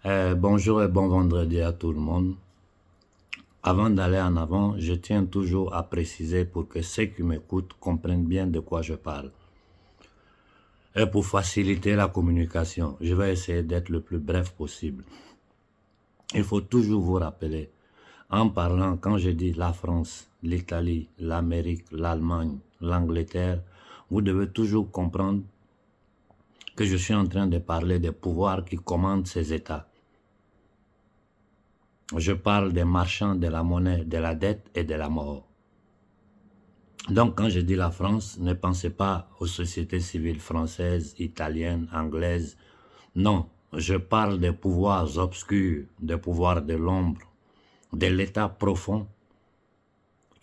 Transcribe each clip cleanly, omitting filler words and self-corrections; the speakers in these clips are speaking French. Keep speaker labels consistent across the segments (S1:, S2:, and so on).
S1: Bonjour et bon vendredi à tout le monde. Avant d'aller en avant, je tiens toujours à préciser pour que ceux qui m'écoutent comprennent bien de quoi je parle. Et pour faciliter la communication, je vais essayer d'être le plus bref possible. Il faut toujours vous rappeler, en parlant, quand je dis la France, l'Italie, l'Amérique, l'Allemagne, l'Angleterre, vous devez toujours comprendre que je suis en train de parler des pouvoirs qui commandent ces États. Je parle des marchands de la monnaie, de la dette et de la mort. Donc quand je dis la France, ne pensez pas aux sociétés civiles françaises, italiennes, anglaises. Non, je parle des pouvoirs obscurs, des pouvoirs de l'ombre, de l'État profond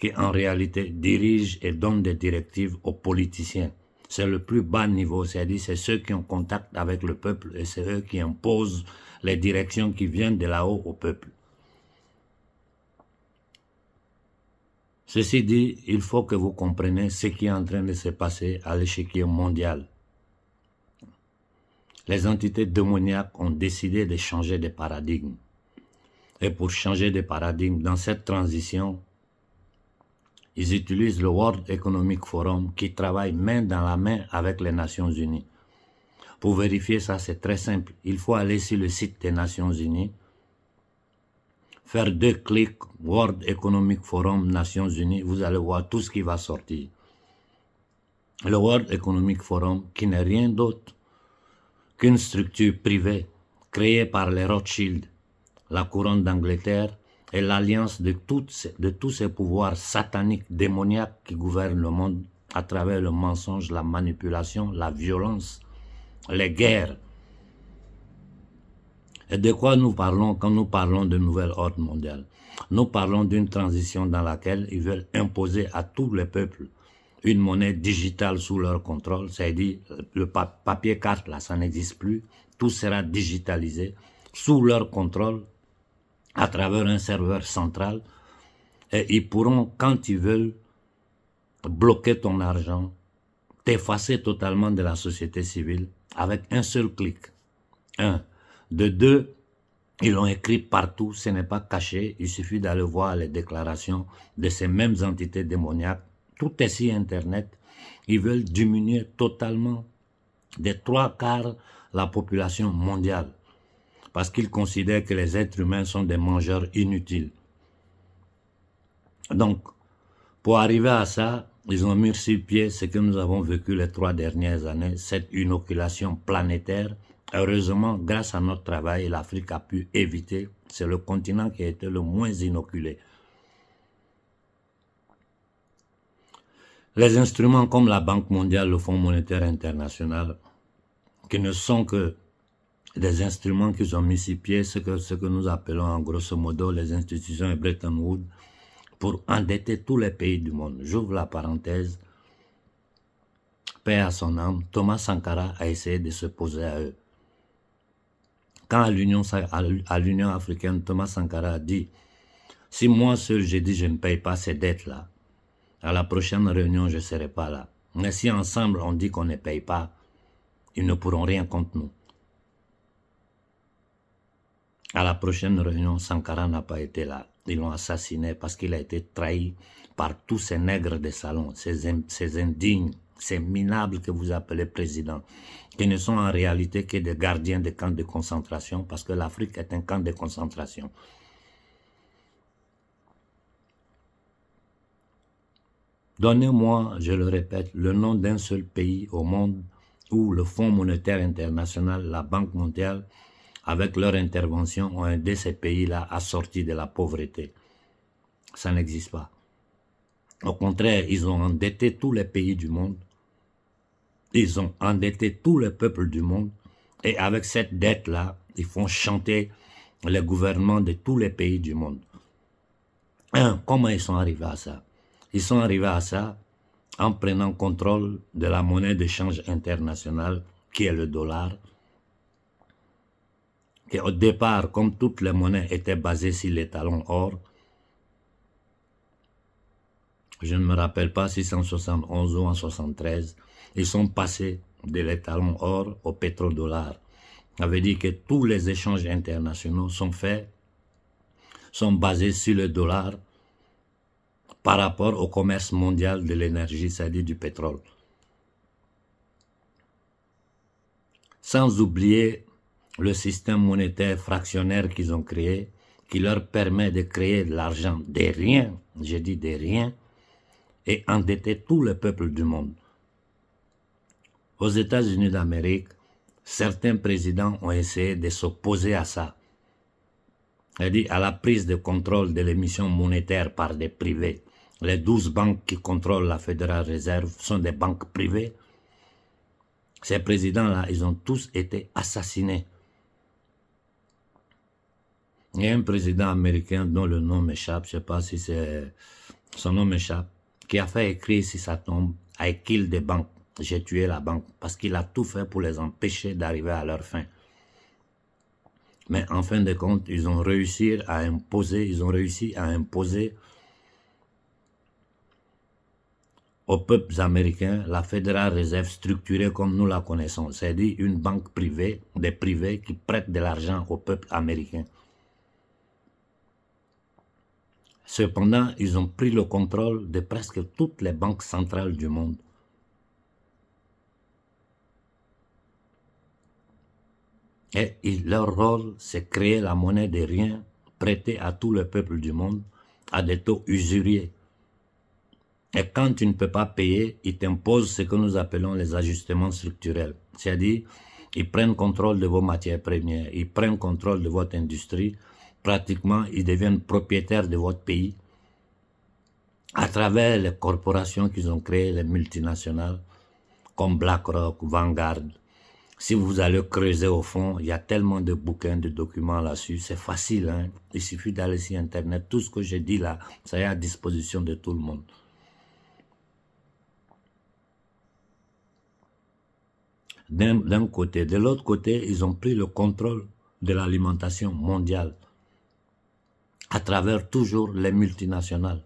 S1: qui en réalité dirige et donne des directives aux politiciens. C'est le plus bas niveau, c'est-à-dire c'est ceux qui ont contact avec le peuple et c'est eux qui imposent les directions qui viennent de là-haut au peuple. Ceci dit, il faut que vous compreniez ce qui est en train de se passer à l'échiquier mondial. Les entités démoniaques ont décidé de changer de paradigme. Et pour changer de paradigme, dans cette transition, ils utilisent le World Economic Forum qui travaille main dans la main avec les Nations Unies. Pour vérifier ça, c'est très simple. Il faut aller sur le site des Nations Unies, faire 2 clics, World Economic Forum, Nations Unies, vous allez voir tout ce qui va sortir. Le World Economic Forum, qui n'est rien d'autre qu'une structure privée créée par les Rothschild, la couronne d'Angleterre et l'alliance de tous ces pouvoirs sataniques, démoniaques qui gouvernent le monde à travers le mensonge, la manipulation, la violence, les guerres. Et de quoi nous parlons quand nous parlons de nouvel ordre mondial? Nous parlons d'une transition dans laquelle ils veulent imposer à tous les peuples une monnaie digitale sous leur contrôle, c'est-à-dire le papier carte là, ça n'existe plus, tout sera digitalisé sous leur contrôle à travers un serveur central et ils pourront, quand ils veulent, bloquer ton argent, t'effacer totalement de la société civile avec un seul clic. De 2, ils l'ont écrit partout, ce n'est pas caché, il suffit d'aller voir les déclarations de ces mêmes entités démoniaques. Tout est sur Internet. Ils veulent diminuer totalement des 3/4 la population mondiale parce qu'ils considèrent que les êtres humains sont des mangeurs inutiles. Donc, pour arriver à ça, ils ont mis sur pied ce que nous avons vécu les 3 dernières années, cette inoculation planétaire. Heureusement, grâce à notre travail, l'Afrique a pu éviter. C'est le continent qui a été le moins inoculé. Les instruments comme la Banque mondiale, le Fonds monétaire international, qui ne sont que des instruments qu'ils ont mis sur pied, ce que nous appelons en grosso modo les institutions de Bretton Woods, pour endetter tous les pays du monde. J'ouvre la parenthèse. Paix à son âme, Thomas Sankara a essayé de se poser à eux. Quand à l'Union africaine, Thomas Sankara a dit « Si moi seul j'ai dit je ne paye pas ces dettes-là, à la prochaine réunion je ne serai pas là. Mais si ensemble on dit qu'on ne paye pas, ils ne pourront rien contre nous. » À la prochaine réunion, Sankara n'a pas été là. Ils l'ont assassiné parce qu'il a été trahi par tous ces nègres de salon, ces indignes, ces minables que vous appelez présidents, qui ne sont en réalité que des gardiens de camps de concentration, parce que l'Afrique est un camp de concentration. Donnez-moi, je le répète, le nom d'un seul pays au monde où le Fonds monétaire international, la Banque mondiale, avec leur intervention, ont aidé ces pays-là à sortir de la pauvreté. Ça n'existe pas. Au contraire, ils ont endetté tous les pays du monde. Ils ont endetté tous les peuples du monde. Et avec cette dette-là, ils font chanter les gouvernements de tous les pays du monde. Comment ils sont arrivés à ça? Ils sont arrivés à ça en prenant contrôle de la monnaie d'échange internationale, qui est le dollar. Et au départ, comme toutes les monnaies étaient basées sur les talons or, je ne me rappelle pas si c'est en 71 ou en 73, ils sont passés de l'étalon or au pétrodollar. Ça veut dire que tous les échanges internationaux sont basés sur le dollar par rapport au commerce mondial de l'énergie, c'est-à-dire du pétrole. Sans oublier le système monétaire fractionnaire qu'ils ont créé, qui leur permet de créer de l'argent des riens, je dis des riens, et endetter tous les peuples du monde. Aux États-Unis d'Amérique, certains présidents ont essayé de s'opposer à ça, c'est-à-dire à la prise de contrôle de l'émission monétaire par des privés. Les 12 banques qui contrôlent la Federal Reserve sont des banques privées. Ces présidents-là, ils ont tous été assassinés. Il y a un président américain dont le nom m'échappe, je ne sais pas si c'est son nom m'échappe, qui a fait écrire sur sa tombe « I kill the bank ». J'ai tué la banque parce qu'il a tout fait pour les empêcher d'arriver à leur fin. Mais en fin de compte, ils ont réussi à imposer aux peuples américains la Federal Reserve structurée comme nous la connaissons, c'est-à-dire une banque privée, des privés qui prêtent de l'argent au peuple américain. Cependant, ils ont pris le contrôle de presque toutes les banques centrales du monde. Et leur rôle, c'est créer la monnaie de rien, prêtée à tout le peuple du monde, à des taux usuriers. Et quand tu ne peux pas payer, ils t'imposent ce que nous appelons les ajustements structurels. C'est-à-dire, ils prennent contrôle de vos matières premières, ils prennent contrôle de votre industrie, pratiquement, ils deviennent propriétaires de votre pays à travers les corporations qu'ils ont créées, les multinationales, comme BlackRock, Vanguard. Si vous allez creuser au fond, il y a tellement de bouquins, de documents là-dessus, c'est facile, hein? Il suffit d'aller sur Internet, tout ce que je dis là, ça est à disposition de tout le monde. D'un côté. De l'autre côté, ils ont pris le contrôle de l'alimentation mondiale à travers toujours les multinationales.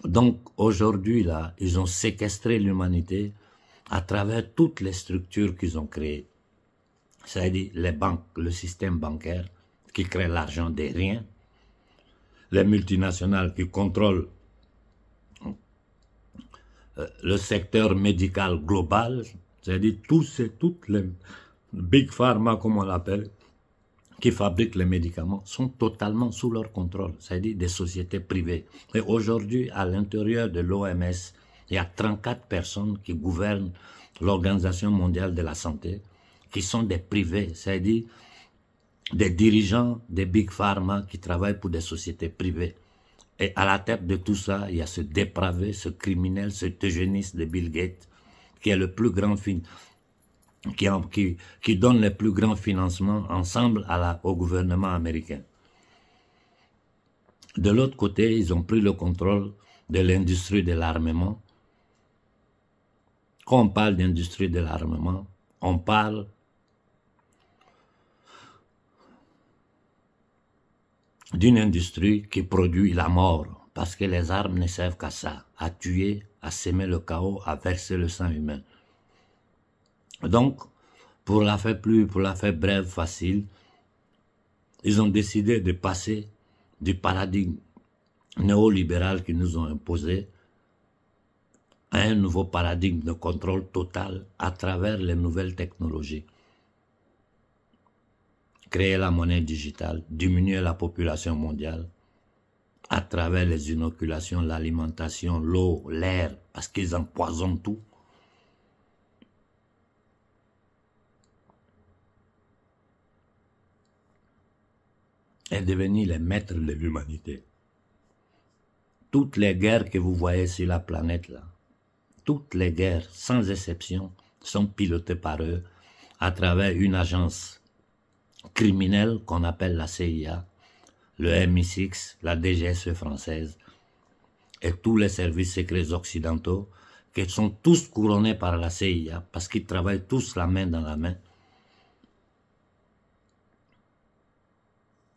S1: Donc aujourd'hui, là, ils ont séquestré l'humanité à travers toutes les structures qu'ils ont créées. C'est-à-dire les banques, le système bancaire qui crée l'argent des riens, les multinationales qui contrôlent le secteur médical global, c'est-à-dire toutes les big pharma, comme on l'appelle, qui fabriquent les médicaments, sont totalement sous leur contrôle, c'est-à-dire des sociétés privées. Et aujourd'hui, à l'intérieur de l'OMS, il y a 34 personnes qui gouvernent l'Organisation mondiale de la santé, qui sont des privés, c'est-à-dire des dirigeants des big pharma qui travaillent pour des sociétés privées. Et à la tête de tout ça, il y a ce dépravé, ce criminel, ce eugéniste de Bill Gates, qui est le plus grand qui donne les plus grands financements ensemble au gouvernement américain. De l'autre côté, ils ont pris le contrôle de l'industrie de l'armement. Quand on parle d'industrie de l'armement, on parle d'une industrie qui produit la mort, parce que les armes ne servent qu'à ça, à tuer, à semer le chaos, à verser le sang humain. Donc, pour la faire brève, facile, ils ont décidé de passer du paradigme néolibéral qu'ils nous ont imposé à un nouveau paradigme de contrôle total à travers les nouvelles technologies. Créer la monnaie digitale, diminuer la population mondiale à travers les inoculations, l'alimentation, l'eau, l'air, parce qu'ils empoisonnent tout. Et devenir les maîtres de l'humanité. Toutes les guerres que vous voyez sur la planète, là, toutes les guerres, sans exception, sont pilotées par eux à travers une agence criminelle qu'on appelle la CIA, le MI6, la DGSE française et tous les services secrets occidentaux qui sont tous couronnés par la CIA parce qu'ils travaillent tous la main dans la main.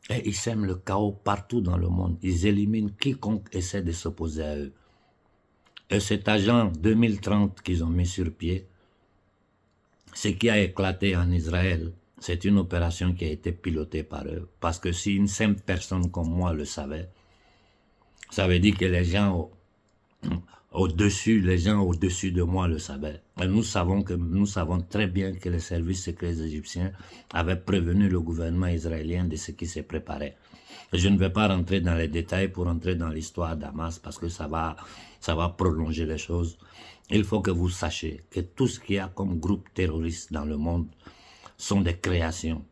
S1: Et ils sèment le chaos partout dans le monde. Ils éliminent quiconque essaie de s'opposer à eux. Et cet agent 2030 qu'ils ont mis sur pied, Ce qui a éclaté en Israël, c'est une opération qui a été pilotée par eux. Parce que si une simple personne comme moi le savait, ça veut dire que les gens au-dessus de moi le savaient. Et nous savons très bien que les services secrets égyptiens avaient prévenu le gouvernement israélien de ce qui se préparait. Je ne vais pas rentrer dans les détails pour entrer dans l'histoire d'Hamas parce que ça va prolonger les choses. Il faut que vous sachiez que tout ce qu'il y a comme groupe terroriste dans le monde sont des créations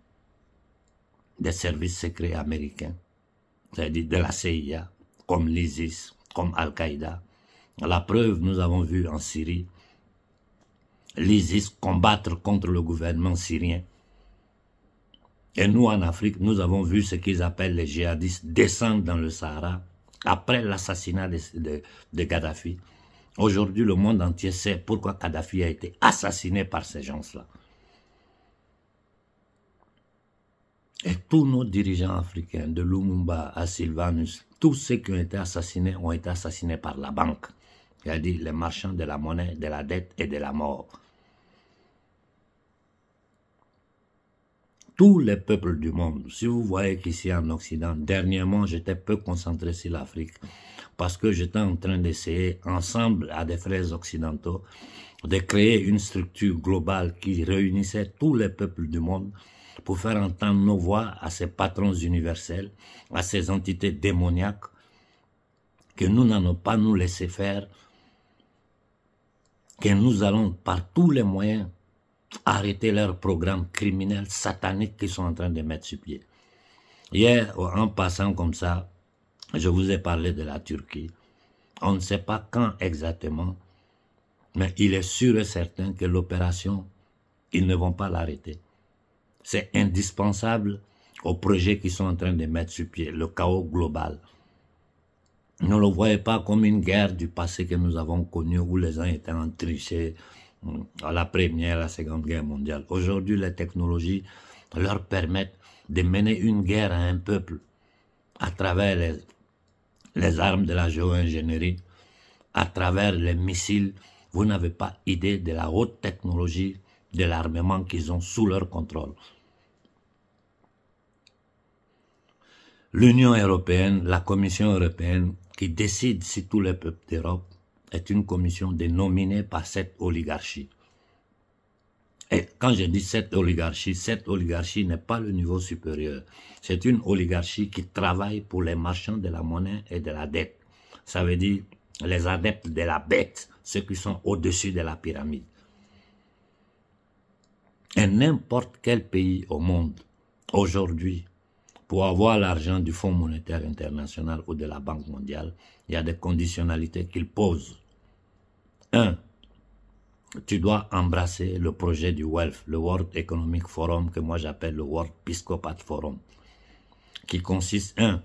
S1: des services secrets américains, c'est-à-dire de la CIA, comme l'ISIS, comme Al-Qaïda. La preuve, nous avons vu en Syrie l'ISIS combattre contre le gouvernement syrien. Et nous, en Afrique, nous avons vu ce qu'ils appellent les djihadistes descendre dans le Sahara après l'assassinat de Kadhafi. Aujourd'hui, le monde entier sait pourquoi Kadhafi a été assassiné par ces gens-là. Et tous nos dirigeants africains, de Lumumba à Sylvanus, tous ceux qui ont été assassinés par la banque. C'est-à-dire les marchands de la monnaie, de la dette et de la mort. Tous les peuples du monde, si vous voyez qu'ici en Occident, dernièrement, j'étais peu concentré sur l'Afrique, parce que j'étais en train d'essayer, ensemble à des frères occidentaux, de créer une structure globale qui réunissait tous les peuples du monde pour faire entendre nos voix à ces patrons universels, à ces entités démoniaques, que nous n'allons pas nous laisser faire, que nous allons par tous les moyens arrêter leurs programmes criminels sataniques qu'ils sont en train de mettre sur pied. Hier, en passant comme ça, je vous ai parlé de la Turquie. On ne sait pas quand exactement, mais il est sûr et certain que l'opération, ils ne vont pas l'arrêter. C'est indispensable aux projets qu'ils sont en train de mettre sur pied, le chaos global. Ne le voyez pas comme une guerre du passé que nous avons connue où les gens étaient en trichée à la première, la seconde guerre mondiale. Aujourd'hui, les technologies leur permettent de mener une guerre à un peuple à travers les armes de la géo-ingénierie, à travers les missiles. Vous n'avez pas idée de la haute technologie de l'armement qu'ils ont sous leur contrôle. L'Union européenne, la Commission européenne, qui décide si tous les peuples d'Europe, est une commission dénominée par cette oligarchie. Et quand je dis cette oligarchie n'est pas le niveau supérieur. C'est une oligarchie qui travaille pour les marchands de la monnaie et de la dette. Ça veut dire les adeptes de la bête, ceux qui sont au-dessus de la pyramide. Et n'importe quel pays au monde, aujourd'hui, pour avoir l'argent du Fonds monétaire international ou de la Banque mondiale, il y a des conditionnalités qu'ils posent. 1. Tu dois embrasser le projet du WEF, le World Economic Forum, que moi j'appelle le World Episcopat Forum, qui consiste, 1.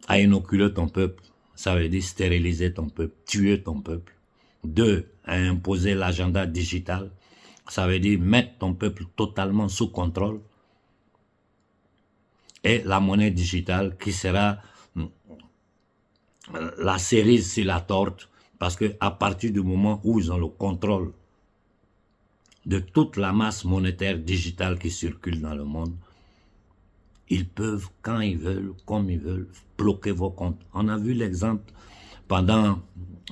S1: à inoculer ton peuple, ça veut dire stériliser ton peuple, tuer ton peuple. 2. à imposer l'agenda digital, ça veut dire mettre ton peuple totalement sous contrôle. Et la monnaie digitale qui sera la cerise sur la torte, parce que à partir du moment où ils ont le contrôle de toute la masse monétaire digitale qui circule dans le monde, ils peuvent, quand ils veulent, comme ils veulent, bloquer vos comptes. On a vu l'exemple pendant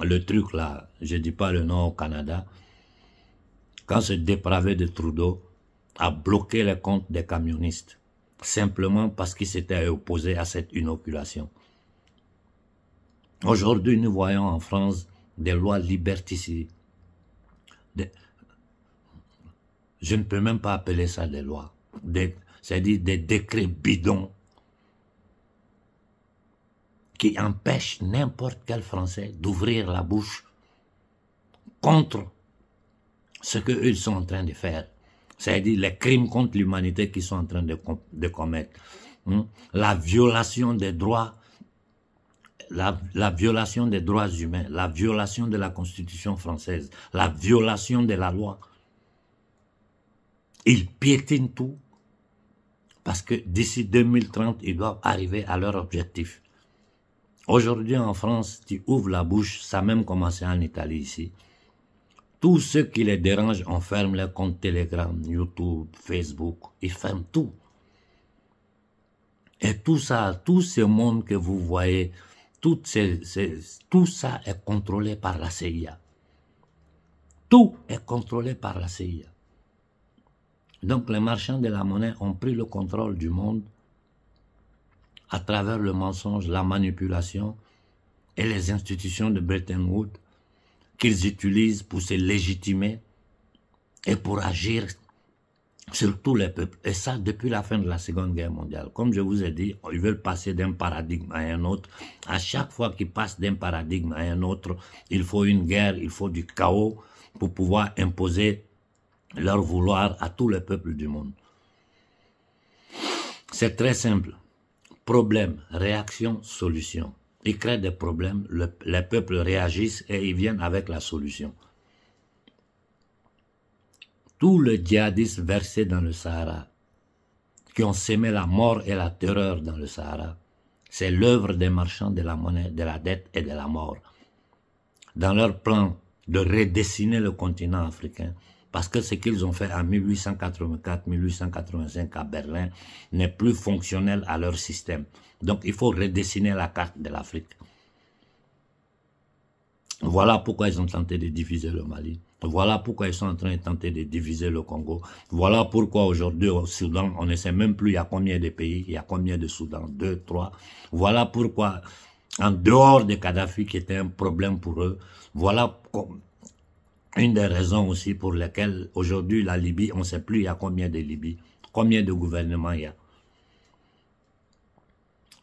S1: le truc là, je ne dis pas le nom au Canada, quand ce dépravé de Trudeau a bloqué les comptes des camionnistes, simplement parce qu'ils s'étaient opposés à cette inoculation. Aujourd'hui, nous voyons en France des lois liberticides. Je ne peux même pas appeler ça des lois. C'est-à-dire des décrets bidons qui empêchent n'importe quel Français d'ouvrir la bouche contre ce qu'eux sont en train de faire. C'est-à-dire les crimes contre l'humanité qu'ils sont en train de commettre. La violation des droits, la violation des droits humains, la violation de la Constitution française, la violation de la loi. Ils piétinent tout parce que d'ici 2030, ils doivent arriver à leur objectif. Aujourd'hui en France, tu ouvres la bouche, ça a même commencé en Italie ici. Tous ceux qui les dérangent, on ferme les comptes Telegram, YouTube, Facebook, ils ferment tout. Et tout ça, tout ce monde que vous voyez, tout ça est contrôlé par la CIA. Tout est contrôlé par la CIA. Donc les marchands de la monnaie ont pris le contrôle du monde à travers le mensonge, la manipulation et les institutions de Bretton Woods qu'ils utilisent pour se légitimer et pour agir sur tous les peuples. Et ça, depuis la fin de la Seconde Guerre mondiale. Comme je vous ai dit, ils veulent passer d'un paradigme à un autre. À chaque fois qu'ils passent d'un paradigme à un autre, il faut une guerre, il faut du chaos pour pouvoir imposer leur vouloir à tous les peuples du monde. C'est très simple. Problème, réaction, solution. Ils créent des problèmes, les peuples réagissent et ils viennent avec la solution. Tous les djihadistes versés dans le Sahara, qui ont sémé la mort et la terreur dans le Sahara, c'est l'œuvre des marchands de la monnaie, de la dette et de la mort. Dans leur plan de redessiner le continent africain, parce que ce qu'ils ont fait en 1884-1885 à Berlin n'est plus fonctionnel à leur système. Donc il faut redessiner la carte de l'Afrique. Voilà pourquoi ils ont tenté de diviser le Mali. Voilà pourquoi ils sont en train de tenter de diviser le Congo. Voilà pourquoi aujourd'hui au Soudan, on ne sait même plus il y a combien de pays, il y a combien de Soudan, 2, 3. Voilà pourquoi, en dehors de Kadhafi qui était un problème pour eux, voilà une des raisons aussi pour lesquelles aujourd'hui la Libye, on ne sait plus il y a combien de Libye, combien de gouvernements il y a.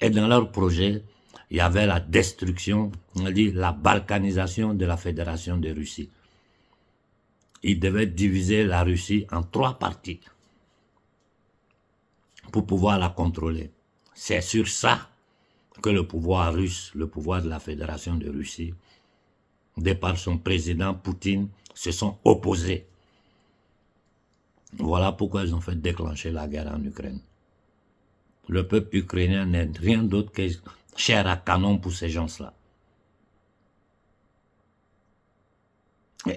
S1: Et dans leur projet, il y avait la destruction, on dit la balkanisation de la Fédération de Russie. Ils devaient diviser la Russie en 3 parties pour pouvoir la contrôler. C'est sur ça que le pouvoir russe, le pouvoir de la Fédération de Russie, de par son président Poutine, se sont opposés. Voilà pourquoi ils ont fait déclencher la guerre en Ukraine. Le peuple ukrainien n'est rien d'autre que chair à canon pour ces gens-là.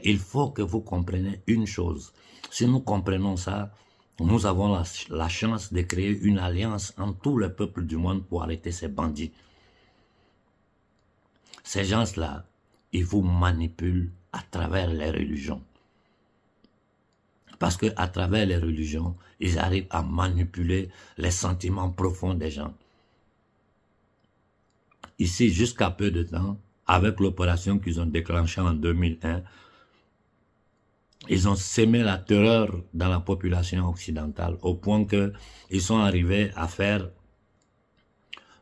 S1: Il faut que vous compreniez une chose. Si nous comprenons ça, nous avons la chance de créer une alliance entre tous les peuples du monde pour arrêter ces bandits. Ces gens-là, ils vous manipulent à travers les religions. Parce qu'à travers les religions, ils arrivent à manipuler les sentiments profonds des gens. Ici, jusqu'à peu de temps, avec l'opération qu'ils ont déclenchée en 2001, ils ont sémé la terreur dans la population occidentale au point qu'ils sont arrivés à faire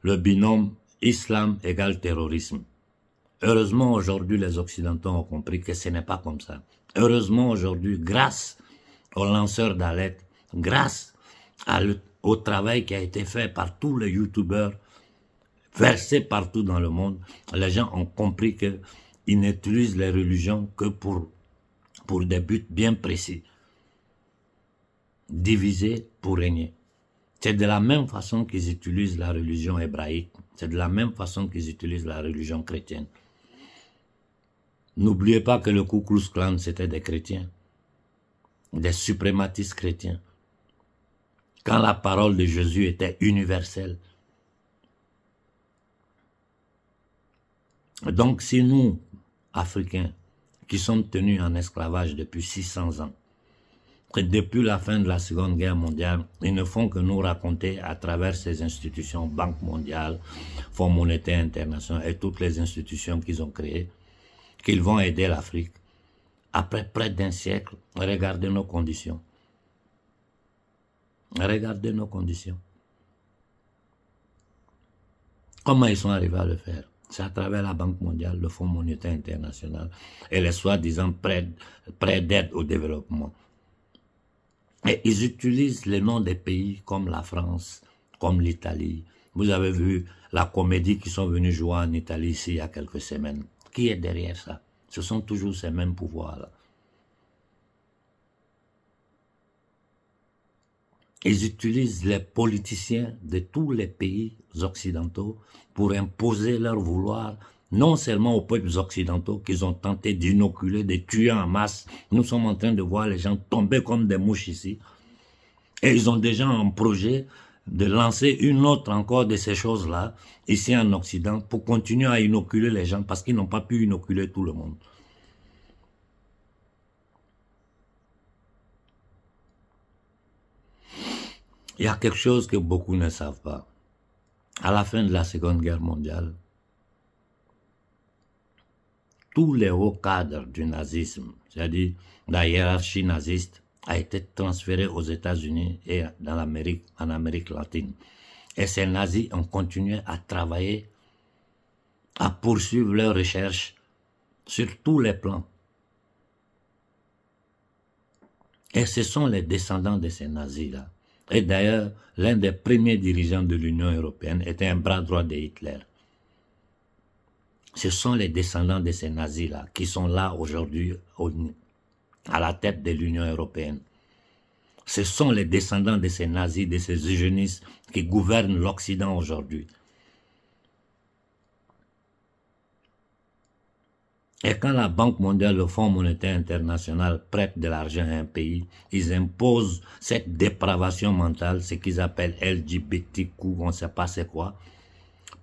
S1: le binôme islam égale terrorisme. Heureusement, aujourd'hui, les Occidentaux ont compris que ce n'est pas comme ça. Heureusement, aujourd'hui, grâce aux lanceurs d'alerte, grâce au travail qui a été fait par tous les youtubeurs versés partout dans le monde, les gens ont compris qu'ils n'utilisent les religions que pour des buts bien précis. Diviser pour régner. C'est de la même façon qu'ils utilisent la religion hébraïque. C'est de la même façon qu'ils utilisent la religion chrétienne. N'oubliez pas que le Ku Klux Klan, c'était des chrétiens. Des suprématistes chrétiens. Quand la parole de Jésus était universelle. Donc si nous, Africains, qui sommes tenus en esclavage depuis 600 ans, que depuis la fin de la Seconde Guerre mondiale, ils ne font que nous raconter à travers ces institutions, Banque mondiale, Fonds monétaire international et toutes les institutions qu'ils ont créées, qu'ils vont aider l'Afrique. Après près d'un siècle, regardez nos conditions. Regardez nos conditions. Comment ils sont arrivés à le faire? C'est à travers la Banque mondiale, le Fonds monétaire international et les soi-disant prêts d'aide au développement. Et ils utilisent les noms des pays comme la France, comme l'Italie. Vous avez vu la comédie qui sont venus jouer en Italie ici il y a quelques semaines. Qui est derrière ça? Ce sont toujours ces mêmes pouvoirs-là. Ils utilisent les politiciens de tous les pays occidentaux pour imposer leur vouloir non seulement aux peuples occidentaux qu'ils ont tenté d'inoculer, de tuer en masse. Nous sommes en train de voir les gens tomber comme des mouches ici. Et ils ont déjà un projet de lancer une autre encore de ces choses-là, ici en Occident, pour continuer à inoculer les gens, parce qu'ils n'ont pas pu inoculer tout le monde. Il y a quelque chose que beaucoup ne savent pas. À la fin de la Seconde Guerre mondiale, tous les hauts cadres du nazisme, c'est-à-dire la hiérarchie naziste, a été transférée aux États-Unis et en Amérique latine. Et ces nazis ont continué à travailler, à poursuivre leurs recherches sur tous les plans. Et ce sont les descendants de ces nazis-là. Et d'ailleurs, l'un des premiers dirigeants de l'Union européenne était un bras droit de Hitler. Ce sont les descendants de ces nazis-là qui sont là aujourd'hui à la tête de l'Union européenne. Ce sont les descendants de ces nazis, de ces eugénistes qui gouvernent l'Occident aujourd'hui. Et quand la Banque mondiale, le Fonds monétaire international prêtent de l'argent à un pays, ils imposent cette dépravation mentale, ce qu'ils appellent LGBTQ, on ne sait pas c'est quoi,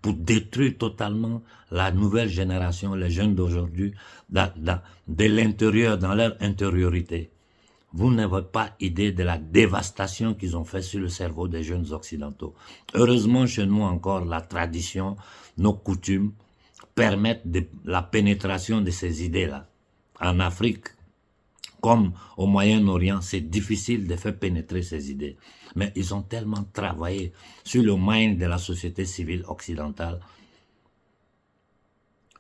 S1: pour détruire totalement la nouvelle génération, les jeunes d'aujourd'hui, de l'intérieur, dans leur intériorité. Vous n'avez pas idée de la dévastation qu'ils ont fait sur le cerveau des jeunes occidentaux. Heureusement, chez nous encore, la tradition, nos coutumes permettent la pénétration de ces idées-là. En Afrique, comme au Moyen-Orient, c'est difficile de faire pénétrer ces idées. Mais ils ont tellement travaillé sur le mind de la société civile occidentale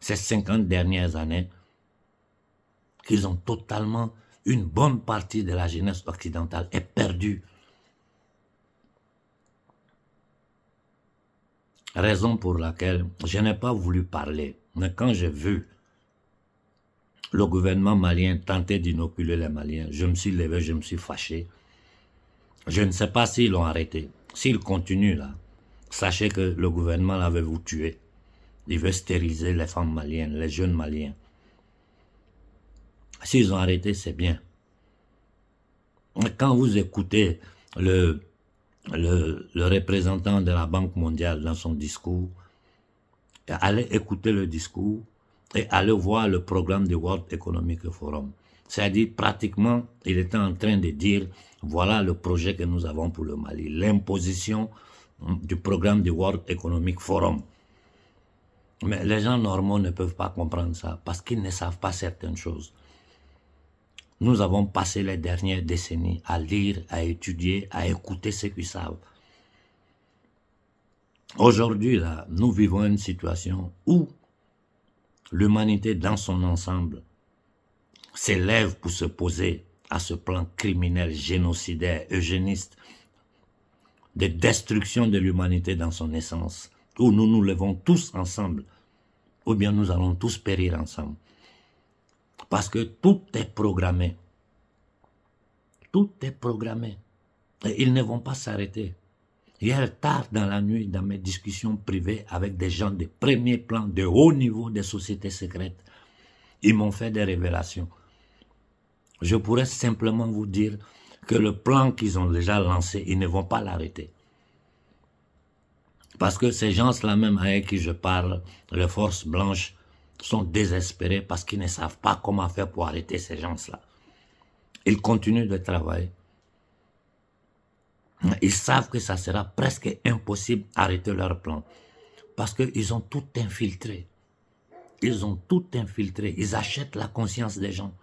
S1: ces 50 dernières années qu'ils ont totalement, une bonne partie de la jeunesse occidentale est perdue. Raison pour laquelle je n'ai pas voulu parler. Mais quand j'ai vu le gouvernement malien tenter d'inoculer les Maliens, je me suis levé, je me suis fâché. Je ne sais pas s'ils l'ont arrêté. S'ils continuent là, sachez que le gouvernement l'avait vous tuer. Il veut stériliser les femmes maliennes, les jeunes maliens. S'ils ont arrêté, c'est bien. Quand vous écoutez le représentant de la Banque mondiale dans son discours, allez écouter le discours et allez voir le programme du World Economic Forum. C'est-à-dire, pratiquement, il était en train de dire, voilà le projet que nous avons pour le Mali, l'imposition du programme du World Economic Forum. Mais les gens normaux ne peuvent pas comprendre ça parce qu'ils ne savent pas certaines choses. Nous avons passé les dernières décennies à lire, à étudier, à écouter ce qu'ils savent. Aujourd'hui, là, nous vivons une situation où l'humanité dans son ensemble s'élève pour se poser à ce plan criminel, génocidaire, eugéniste, de destruction de l'humanité dans son essence, où nous nous levons tous ensemble, ou bien nous allons tous périr ensemble. Parce que tout est programmé. Tout est programmé. Et ils ne vont pas s'arrêter. Hier, tard dans la nuit, dans mes discussions privées avec des gens de premier plan, de haut niveau des sociétés secrètes, ils m'ont fait des révélations. Je pourrais simplement vous dire que le plan qu'ils ont déjà lancé, ils ne vont pas l'arrêter. Parce que ces gens-là même avec qui je parle, les forces blanches, sont désespérés parce qu'ils ne savent pas comment faire pour arrêter ces gens-là. Ils continuent de travailler. Ils savent que ça sera presque impossible d'arrêter leur plan. Parce qu'ils ont tout infiltré. Ils ont tout infiltré. Ils achètent la conscience des gens.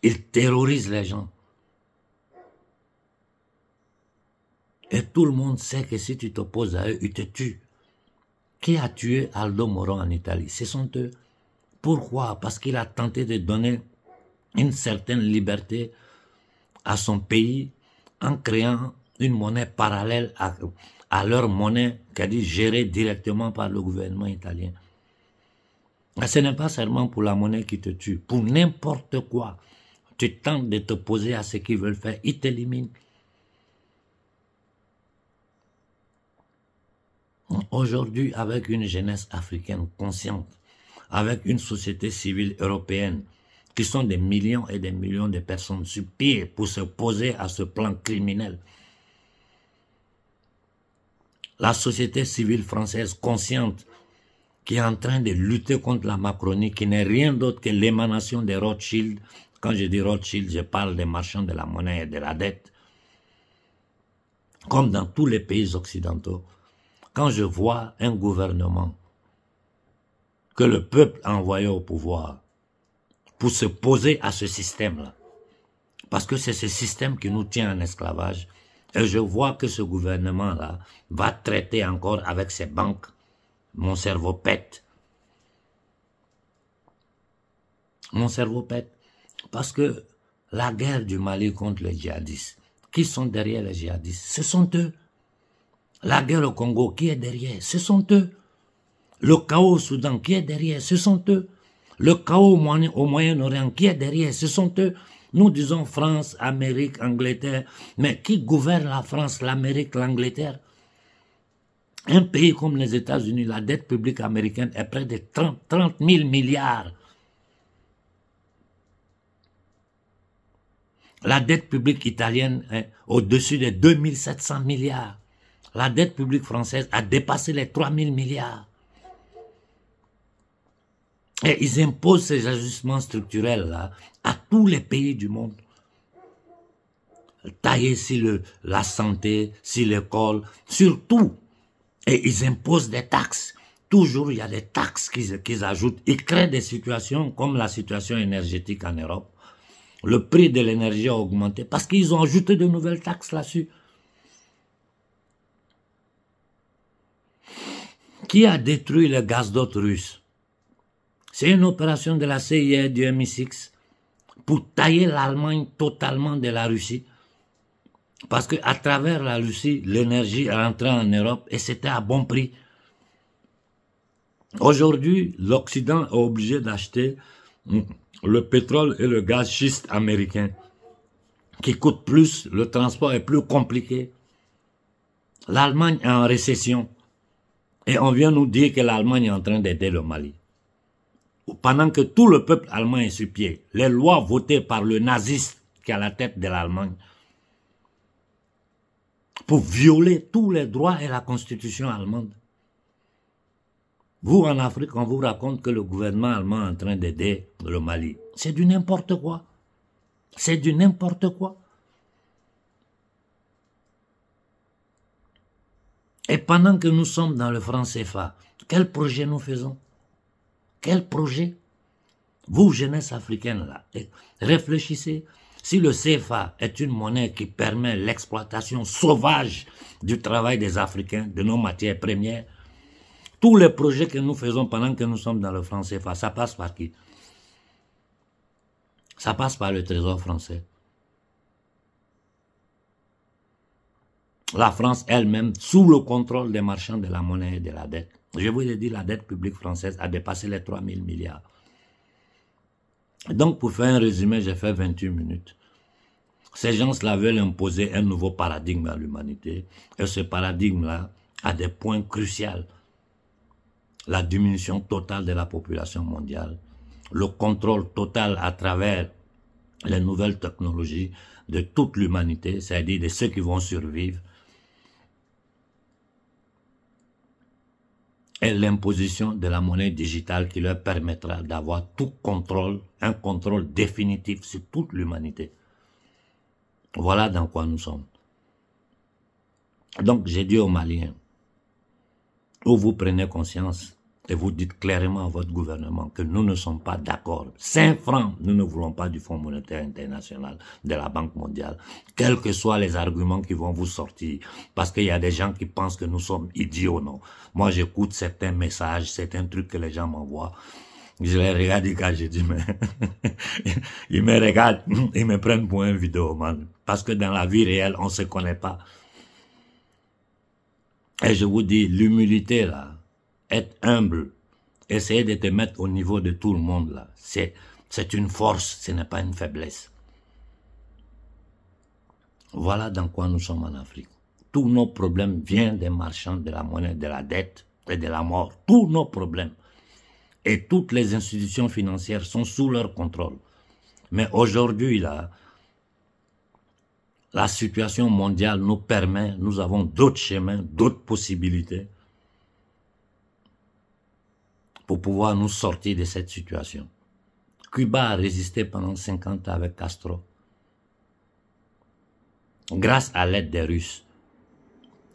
S1: Ils terrorisent les gens. Et tout le monde sait que si tu t'opposes à eux, ils te tuent. Qui a tué Aldo Moro en Italie? Ce sont eux. Pourquoi? Parce qu'il a tenté de donner une certaine liberté à son pays en créant une monnaie parallèle à leur monnaie, c'est-à-dire gérée directement par le gouvernement italien. Ce n'est pas seulement pour la monnaie qui te tue, pour n'importe quoi. Tu tentes de t'opposer à ce qu'ils veulent faire, ils t'éliminent. Aujourd'hui, avec une jeunesse africaine consciente, avec une société civile européenne, qui sont des millions et des millions de personnes sur pied pour se poser à ce plan criminel. La société civile française consciente qui est en train de lutter contre la Macronie, qui n'est rien d'autre que l'émanation des Rothschild. Quand je dis Rothschild, je parle des marchands de la monnaie et de la dette. Comme dans tous les pays occidentaux, quand je vois un gouvernement que le peuple a envoyé au pouvoir pour se poser à ce système-là, parce que c'est ce système qui nous tient en esclavage, et je vois que ce gouvernement-là va traiter encore avec ses banques, mon cerveau pète. Mon cerveau pète. Parce que la guerre du Mali contre les djihadistes, qui sont derrière les djihadistes? Ce sont eux. La guerre au Congo, qui est derrière? Ce sont eux. Le chaos au Soudan, qui est derrière? Ce sont eux. Le chaos au Moyen-Orient, qui est derrière? Ce sont eux. Nous disons France, Amérique, Angleterre, mais qui gouverne la France, l'Amérique, l'Angleterre? Un pays comme les États-Unis, la dette publique américaine est près de 30 000 milliards. La dette publique italienne est au-dessus de 2700 milliards. La dette publique française a dépassé les 3 000 milliards. Et ils imposent ces ajustements structurels-là à tous les pays du monde. Tailler sur la santé, sur l'école, sur tout. Et ils imposent des taxes. Toujours, il y a des taxes qu'ils ajoutent. Ils créent des situations comme la situation énergétique en Europe. Le prix de l'énergie a augmenté parce qu'ils ont ajouté de nouvelles taxes là-dessus. Qui a détruit le gazoduc russe? C'est une opération de la CIA et du MI6 pour tailler l'Allemagne totalement de la Russie. Parce qu'à travers la Russie, l'énergie rentrait en Europe et c'était à bon prix. Aujourd'hui, l'Occident est obligé d'acheter le pétrole et le gaz schiste américain qui coûtent plus, le transport est plus compliqué. L'Allemagne est en récession et on vient nous dire que l'Allemagne est en train d'aider le Mali. Pendant que tout le peuple allemand est sur pied, les lois votées par le naziste qui est à la tête de l'Allemagne pour violer tous les droits et la constitution allemande. Vous, en Afrique, on vous raconte que le gouvernement allemand est en train d'aider le Mali. C'est du n'importe quoi. C'est du n'importe quoi. Et pendant que nous sommes dans le franc CFA, quel projet nous faisons? Quel projet? Vous, jeunesse africaine, là, réfléchissez. Si le CFA est une monnaie qui permet l'exploitation sauvage du travail des Africains, de nos matières premières, tous les projets que nous faisons pendant que nous sommes dans le franc CFA, ça passe par qui? Ça passe par le Trésor français. La France elle-même, sous le contrôle des marchands de la monnaie et de la dette. Je vous ai dit, la dette publique française a dépassé les 3 000 milliards. Donc, pour faire un résumé, j'ai fait 28 minutes. Ces gens-là veulent imposer un nouveau paradigme à l'humanité. Et ce paradigme-là a des points cruciaux. La diminution totale de la population mondiale, le contrôle total à travers les nouvelles technologies de toute l'humanité, c'est-à-dire de ceux qui vont survivre, et l'imposition de la monnaie digitale qui leur permettra d'avoir tout contrôle, un contrôle définitif sur toute l'humanité. Voilà dans quoi nous sommes. Donc j'ai dit aux Maliens, où vous prenez conscience et vous dites clairement à votre gouvernement que nous ne sommes pas d'accord. 5 francs, nous ne voulons pas du Fonds monétaire international, de la Banque mondiale, quels que soient les arguments qui vont vous sortir. Parce qu'il y a des gens qui pensent que nous sommes idiots, non. Moi, j'écoute certains messages, certains trucs que les gens m'envoient. Je les regarde et quand je dis, mais ils me regardent, ils me prennent pour un vidéoman. Parce que dans la vie réelle, on ne se connaît pas. Et je vous dis, l'humilité, là, être humble, essayer de te mettre au niveau de tout le monde, là, c'est une force, ce n'est pas une faiblesse. Voilà dans quoi nous sommes en Afrique. Tous nos problèmes viennent des marchands de la monnaie, de la dette et de la mort. Tous nos problèmes. Et toutes les institutions financières sont sous leur contrôle. Mais aujourd'hui, là, la situation mondiale nous permet, nous avons d'autres chemins, d'autres possibilités pour pouvoir nous sortir de cette situation. Cuba a résisté pendant 50 ans avec Castro, grâce à l'aide des Russes.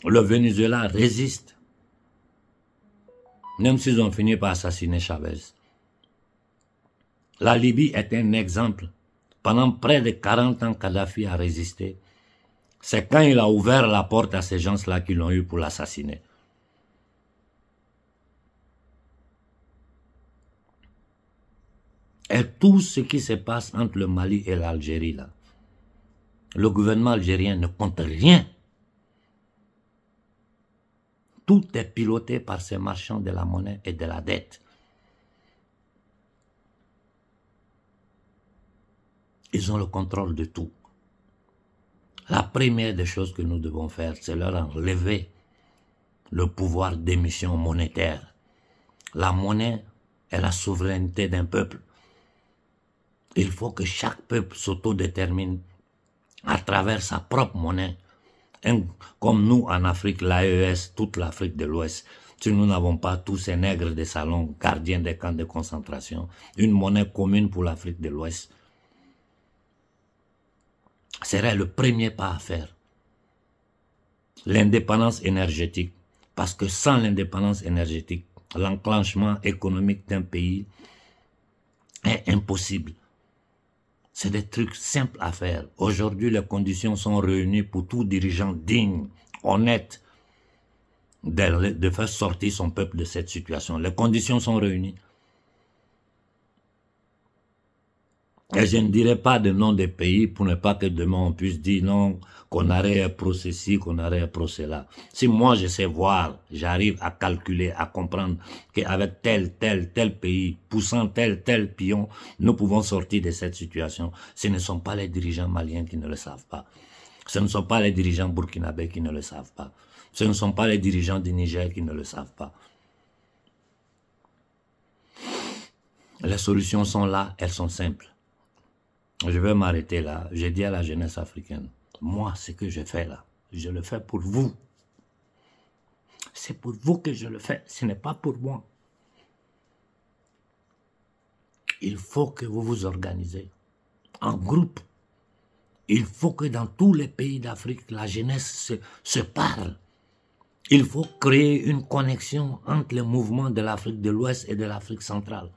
S1: Le Venezuela résiste, même s'ils ont fini par assassiner Chavez. La Libye est un exemple. Pendant près de 40 ans, Kadhafi a résisté. C'est quand il a ouvert la porte à ces gens-là qui l'ont eu pour l'assassiner. Et tout ce qui se passe entre le Mali et l'Algérie, là, le gouvernement algérien ne compte rien. Tout est piloté par ces marchands de la monnaie et de la dette. Ils ont le contrôle de tout. La première des choses que nous devons faire, c'est leur enlever le pouvoir d'émission monétaire. La monnaie est la souveraineté d'un peuple. Il faut que chaque peuple s'autodétermine à travers sa propre monnaie. Comme nous en Afrique, l'AES, toute l'Afrique de l'Ouest, si nous n'avons pas tous ces nègres des salons, gardiens des camps de concentration, une monnaie commune pour l'Afrique de l'Ouest, serait le premier pas à faire. L'indépendance énergétique, parce que sans l'indépendance énergétique, l'enclenchement économique d'un pays est impossible. C'est des trucs simples à faire. Aujourd'hui, les conditions sont réunies pour tout dirigeant digne, honnête, de faire sortir son peuple de cette situation. Les conditions sont réunies. Et je ne dirai pas de nom des pays pour ne pas que demain on puisse dire non, qu'on arrête un procès ci, qu'on arrête un procès là. Si moi je sais voir, j'arrive à calculer, à comprendre qu'avec tel pays, poussant tel pion, nous pouvons sortir de cette situation. Ce ne sont pas les dirigeants maliens qui ne le savent pas. Ce ne sont pas les dirigeants burkinabés qui ne le savent pas. Ce ne sont pas les dirigeants du Niger qui ne le savent pas. Les solutions sont là, elles sont simples. Je vais m'arrêter là. J'ai dit à la jeunesse africaine, moi, ce que je fais là, je le fais pour vous. C'est pour vous que je le fais, ce n'est pas pour moi. Il faut que vous vous organisez en groupe. Il faut que dans tous les pays d'Afrique, la jeunesse se parle. Il faut créer une connexion entre les mouvements de l'Afrique de l'Ouest et de l'Afrique centrale.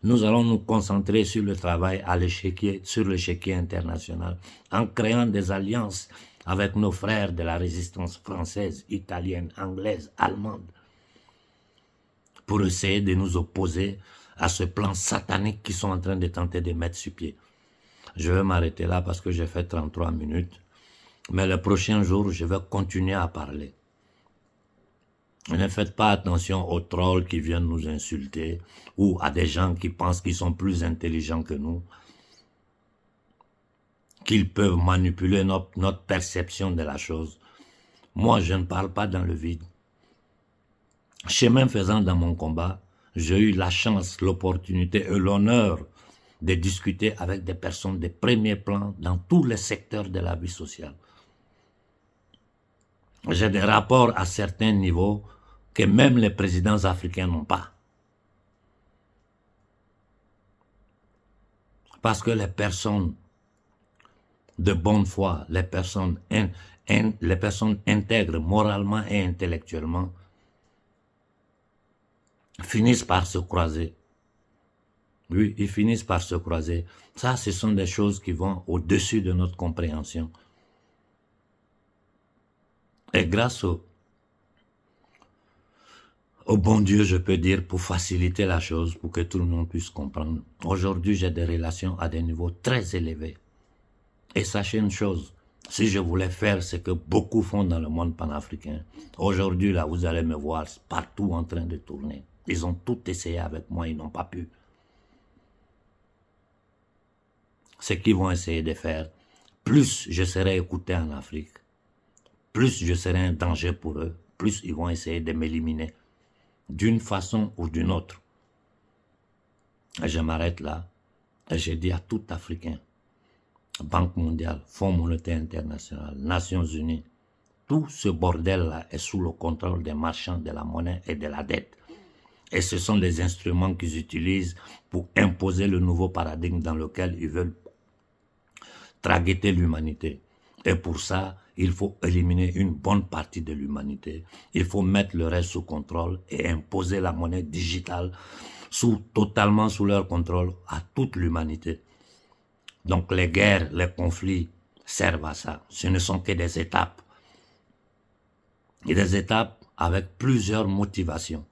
S1: Nous allons nous concentrer sur le travail à l'échiquier, sur l'échiquier international, en créant des alliances avec nos frères de la résistance française, italienne, anglaise, allemande, pour essayer de nous opposer à ce plan satanique qu'ils sont en train de tenter de mettre sur pied. Je vais m'arrêter là parce que j'ai fait 33 minutes, mais le prochain jour, je vais continuer à parler. Ne faites pas attention aux trolls qui viennent nous insulter ou à des gens qui pensent qu'ils sont plus intelligents que nous, qu'ils peuvent manipuler notre perception de la chose. Moi, je ne parle pas dans le vide. Chemin faisant dans mon combat, j'ai eu la chance, l'opportunité et l'honneur de discuter avec des personnes de premier plan dans tous les secteurs de la vie sociale. J'ai des rapports à certains niveaux que même les présidents africains n'ont pas. Parce que les personnes de bonne foi, les personnes intègres moralement et intellectuellement, finissent par se croiser. Oui, ils finissent par se croiser. Ça, ce sont des choses qui vont au-dessus de notre compréhension. Et grâce au bon Dieu, je peux dire, pour faciliter la chose, pour que tout le monde puisse comprendre. Aujourd'hui, j'ai des relations à des niveaux très élevés. Et sachez une chose, si je voulais faire ce que beaucoup font dans le monde panafricain, aujourd'hui, là, vous allez me voir partout en train de tourner. Ils ont tout essayé avec moi, ils n'ont pas pu. Ce qu'ils vont essayer de faire, plus je serai écouté en Afrique, plus je serai un danger pour eux, plus ils vont essayer de m'éliminer, d'une façon ou d'une autre. Et je m'arrête là, et je dis à tout Africain, Banque mondiale, Fonds monétaire international, Nations unies, tout ce bordel-là est sous le contrôle des marchands de la monnaie et de la dette. Et ce sont les instruments qu'ils utilisent pour imposer le nouveau paradigme dans lequel ils veulent tragueter l'humanité. Et pour ça, il faut éliminer une bonne partie de l'humanité. Il faut mettre le reste sous contrôle et imposer la monnaie digitale totalement sous leur contrôle à toute l'humanité. Donc les guerres, les conflits servent à ça. Ce ne sont que des étapes. Et des étapes avec plusieurs motivations.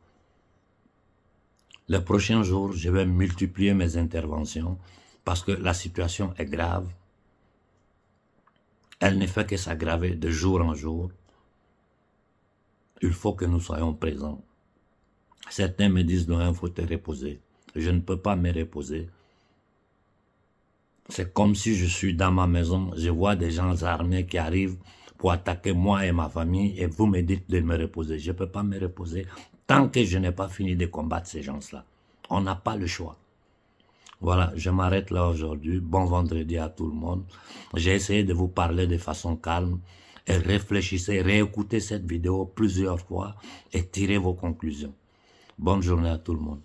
S1: Les prochains jours, je vais multiplier mes interventions parce que la situation est grave. Elle ne fait que s'aggraver de jour en jour. Il faut que nous soyons présents. Certains me disent, non, il faut te reposer. Je ne peux pas me reposer. C'est comme si je suis dans ma maison, je vois des gens armés qui arrivent pour attaquer moi et ma famille et vous me dites de me reposer. Je ne peux pas me reposer tant que je n'ai pas fini de combattre ces gens-là. On n'a pas le choix. Voilà, je m'arrête là aujourd'hui. Bon vendredi à tout le monde. J'ai essayé de vous parler de façon calme et réfléchissez, réécoutez cette vidéo plusieurs fois et tirez vos conclusions. Bonne journée à tout le monde.